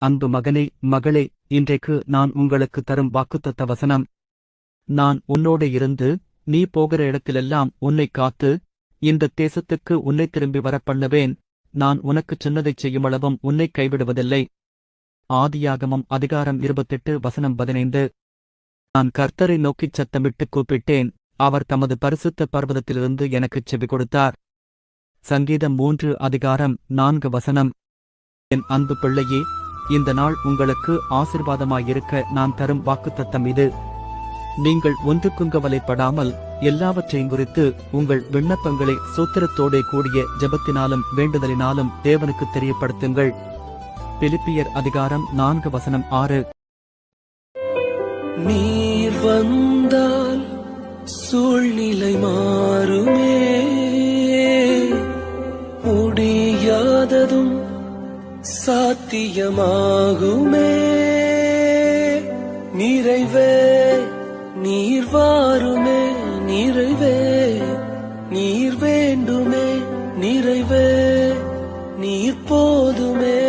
அன்பு மகனே, மகளே, இன்றைக்கு நான் உங்களுக்கு தரும் வாக்குத்தத்த வசனம். நான் உன்னோடு இருந்து, நீ போகிற இடத்திலெல்லாம் உன்னைக் காத்து, இந்த தேசத்துக்கு உன்னை திரும்பி வரப் பண்ணுவேன். நான் உனக்குச் சொன்னதைச் செய்யுமளவும் உன்னைக் கைவிடுவதில்லை. ஆதியாகமம் அதிகாரம் 28:15. நான் கர்த்தரை நோக்கிச் சத்தமிட்டுக் கூப்பிட்டேன், அவர் தமது பரிசுத்த பர்வதத்திலிருந்து எனக்குச் செவி கொடுத்தார். சங்கீதம் 3:4. என் அன்பு பிள்ளையே, இந்த நாள் உங்களுக்கு ஆசீர்வாதமாயிருக்க நான் தரும் வாக்குத்தத்தம் இது. நீங்கள் ஒன்றுக்குங்கவலைப்படாமல் எல்லாவற்றையும் குறித்து உங்கள் விண்ணப்பங்களை ஸ்தோத்திரத்தோடே கூடிய ஜெபத்தினாலும் வேண்டுதலினாலும் தேவனுக்குத் தெரியப்படுத்துங்கள். பிலிப்பியர் அதிகாரம் 4:6. நீர் வந்தால் சூழ்நிலை மாறுமே, முடியாததும் சாத்தியமாகுமே. நிறைவே நீர் வாருமே, நிறைவே நீர் வேண்டுமே, நிறைவே நீர் போதுமே.